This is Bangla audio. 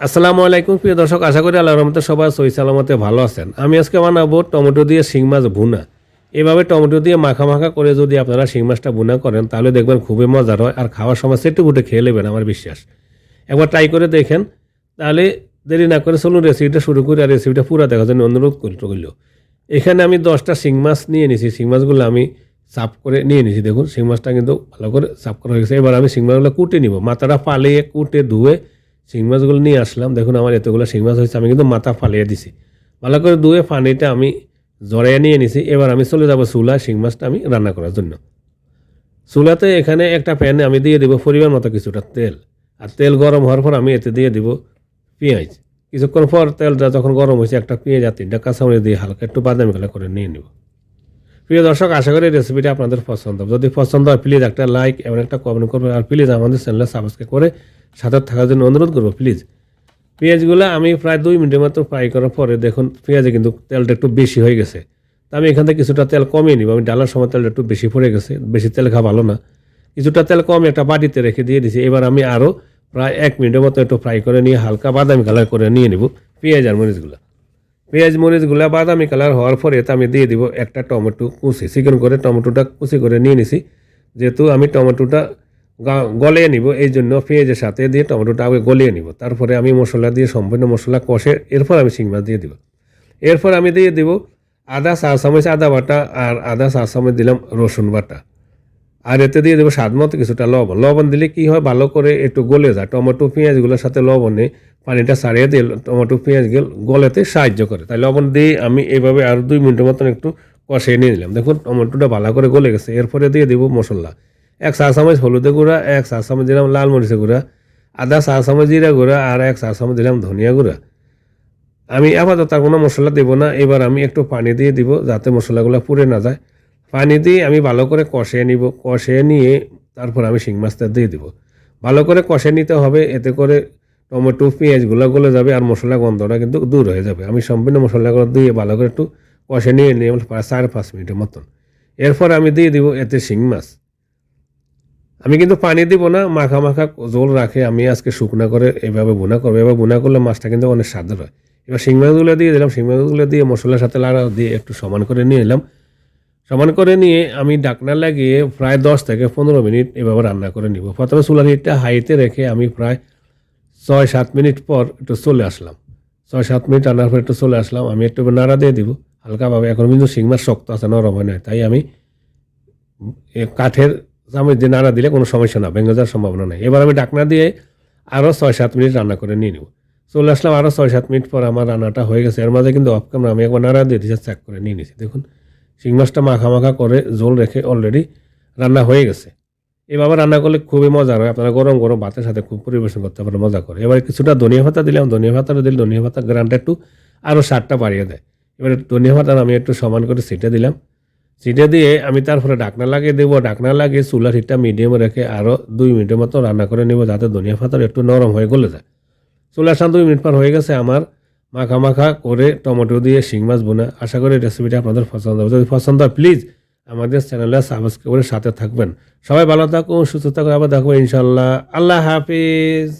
আসসালামু আলাইকুম প্রিয় দর্শক, আশা করি আল্লাহর রহমতে সবাই সহি সালামতে ভালো আছেন। আমি আজকে বানাবো টমেটো দিয়ে শিং মাছ ভুনা। এভাবে টমেটো দিয়ে মাখা মাখা করে যদি আপনারা শিং মাছটা ভুনা করেন তাহলে দেখবেন খুবই মজার হয়, আর খাওয়ার সময় সেটু বুটে খেয়ে নেবেন আমার বিশ্বাস। একবার ট্রাই করে দেখেন, তাহলে দেরি না করে চলুন রেসিপিটা শুরু করি। আর রেসিপিটা পুরো দেখার জন্য অনুরোধ করল। এখানে আমি 10টা শিং মাছ নিয়ে নিয়েছি। শিং মাছগুলো আমি সাফ করে নিয়ে নিয়েছি। দেখুন শিং মাছটা কিন্তু ভালো করে সাফ করা হয়ে গেছে। এবার আমি শিং মাছগুলো কুটে নিব, মাথাটা ফালিয়ে কুটে ধুয়ে শিং মাছগুলো নিয়ে আসলাম। দেখুন আমার এতগুলো শিং মাছ হয়েছে, আমি কিন্তু মাথা ফালিয়ে দিছি। ভালো করে ধুয়ে পানিটা আমি জড়াইয়ে নিয়ে নিছি। এবার আমি চলে যাব চুলায় শিং মাছটা আমি রান্না করার জন্য। চুলাতে এখানে একটা প্যানে আমি দিয়ে দিব পরিমাণ মতো কিছুটা তেল। আর তেল গরম হওয়ার পর আমি এতে দিয়ে দিব পেঁয়াজ। কিছুক্ষণ পর তেলটা যখন গরম হয়েছে একটা পেঁয়াজ আর 3টা কাঁচামরিচ দিয়ে হালকা একটু বাদামি কালার করে নিয়ে নিব। প্রিয় দর্শক, আশা করি রেসিপিটা আপনাদের পছন্দ হবে। যদি পছন্দ হয় প্লিজ একটা লাইক এবং একটা কমেন্ট করবেন। আর প্লিজ আমাদের চ্যানেলে সাবস্ক্রাইব করে সাথে থাকার জন্য অনুরোধ করবো প্লিজ। পেঁয়াজগুলো আমি প্রায় 2 মিনিটের মতো ফ্রাই করার পরে দেখুন পেঁয়াজে কিন্তু তেলটা একটু বেশি হয়ে গেছে। তা আমি এখান থেকে কিছুটা তেল কমিয়ে নিব। আমি ডালার সময় তেলটা একটু বেশি পড়ে গেছে, বেশি তেল খাওয়া ভালো না। কিছুটা তেল কমে একটা বাটিতে রেখে দিয়ে দিয়েছি। এবার আমি আরও প্রায় 1 মিনিটের মতো একটু ফ্রাই করে নিয়ে হালকা বাদামি কালার করে নিয়ে নেব পেঁয়াজ আর মরিচগুলো। পেঁয়াজ মরিচগুলো বাদামি কালার হওয়ার পরে এতে আমি দিয়ে দিব একটা টমেটো কুচি, চিকেন করে টমেটোটা কুচি করে নিয়ে নিছি। যেহেতু আমি টমেটোটা গলিয়ে নিব, এই জন্য পেঁয়াজের সাথে দিয়ে টমেটোটা আগে গলিয়ে নিব। তারপরে আমি মশলা দিয়ে সম্পূর্ণ মশলা কষে এরপর আমি শিং মাছ দিয়ে দিব। এরপর আমি দিয়ে দিব আদা 4 চামচ আদা বাটা, আর আদা 4 চামচ দিলাম রসুন বাটা। আর এতে দিয়ে দেবো স্বাদ মতো কিছুটা লবণ। লবণ দিলে কি হয়, ভালো করে একটু গলে যায়। টমেটো পেঁয়াজগুলোর সাথে লবণে পানিটা ছাড়িয়ে দিয়ে টমেটো পেঁয়াজগুলো গলেতে সাহায্য করে। তাই লবণ দিয়ে আমি এইভাবে আর 2 মিনিটের মতন একটু কষিয়ে নিয়ে নিলাম। দেখুন টমেটোটা ভালো করে গলে গেছে। এরপরে দিয়ে দেবো মশলা। 1 চা চামচ হলুদের গুঁড়া, 1 চা চামচ দিলাম লাল মরিচের গুঁড়া, আধা চা চামচ জিরা গুঁড়া, আর 1 চা চামচ দিলাম ধনিয়া গুঁড়া। আমি আপাতত আর কোনো মশলা দেবো না। এবার আমি একটু পানি দিয়ে দিব যাতে মশলাগুলো পুড়ে না যায়। পানি দিয়ে আমি ভালো করে কষিয়ে নিব। কষিয়ে নিয়ে তারপর আমি শিং মাছটা দিয়ে দিব। ভালো করে কষিয়ে নিতে হবে, এতে করে টমেটো পেঁয়াজগুলো গলে যাবে আর মশলা গন্ধটা কিন্তু দূর হয়ে যাবে। আমি সম্পূর্ণ মশলাগুলো দিয়ে ভালো করে একটু কষিয়ে নিয়ে নিয়ে প্রায় 4-5 মিনিটের মতন। এরপর আমি দিয়ে দিব এতে শিং মাছ। আমি কিন্তু পানি দিব না, মাখা মাখা ঝোল রাখে আমি আজকে শুকনা করে এভাবে বোনা করবো। এবার বোনা করলে মাছটা কিন্তু অনেক স্বাদ হয়। এবার শিং মাছগুলো দিয়ে দিলাম। শিং মাছগুলো দিয়ে মশলার সাথে লাড়া দিয়ে একটু সমান করে নিয়ে নিলাম। সমান করে নিয়ে আমি ঢাকনা লাগিয়ে প্রায় 10 থেকে 15 মিনিট এভাবে রান্না করে নিব। প্রথমে চুলার হিটটা হাইতে রেখে আমি প্রায় 6-7 মিনিট পর একটু চলে আসলাম। 6-7 মিনিট রান্নার পর একটু চলে আসলাম। আমি একটু নাড়া দিয়ে দিব হালকাভাবে। এখন কিন্তু শিং মাছ শক্ত আছে, নরম হয় না, তাই আমি কাঠের চামচ দিয়ে নাড়া দিলে কোনো সমস্যা না, ভেঙে যাওয়ার সম্ভাবনা নেই। এবার আমি ঢাকনা দিয়ে আরও 6-7 মিনিট রান্না করে নিয়ে নেব। চলে আসলাম আরও 6-7 মিনিট পর আমার রান্নাটা হয়ে গেছে। এর মাঝে কিন্তু অফ ক্যামেরা আমি একবার নাড়া দিয়ে দিয়েছি, চেক করে নিয়ে নিয়েছি। দেখুন শিং মাছটা মাখা মাখা করে ঝোল রেখে অলরেডি রান্না হয়ে গেছে। এভাবে রান্না করলে খুবই মজার হয়। আপনারা গরম গরম ভাতের সাথে খুব পরিবেশন করতে পারেন, মজা করে। এবার কিছুটা ধনিয়া পাতা দিলাম। ধনিয়া পাতাটা দিলে ধনিয়া পাতা গ্রানটা একটু আরও স্বাদটা বাড়িয়ে দেয়। এবার ধনিয়া পাতা আমি একটু সমান করে ছিটে দিলাম। ছিটে দিয়ে আমি তারপরে ঢাকনা লাগিয়ে দেবো। ঢাকনা লাগিয়ে চুলার হিটটা মিডিয়ামে রেখে আরও 2 মিনিটের মতো রান্না করে নেব, যাতে ধনিয়া পাতাটা একটু নরম হয়ে গলে যায়। চলে আসলাম 2 মিনিট পর হয়ে গেছে আমার মাখা মাখা করে টমেটো দিয়ে শিং মাছ বোনা। আশা করি রেসিপিটা আপনাদের পছন্দ হবে। যদি পছন্দ হয় প্লিজ আমাদের চ্যানেলে সাবস্ক্রাইব করে সাথে থাকবেন। সবাই ভালো থাকুন, সুস্থ থাকুন। আবার দেখো ইনশাল্লাহ। আল্লাহ হাফিজ।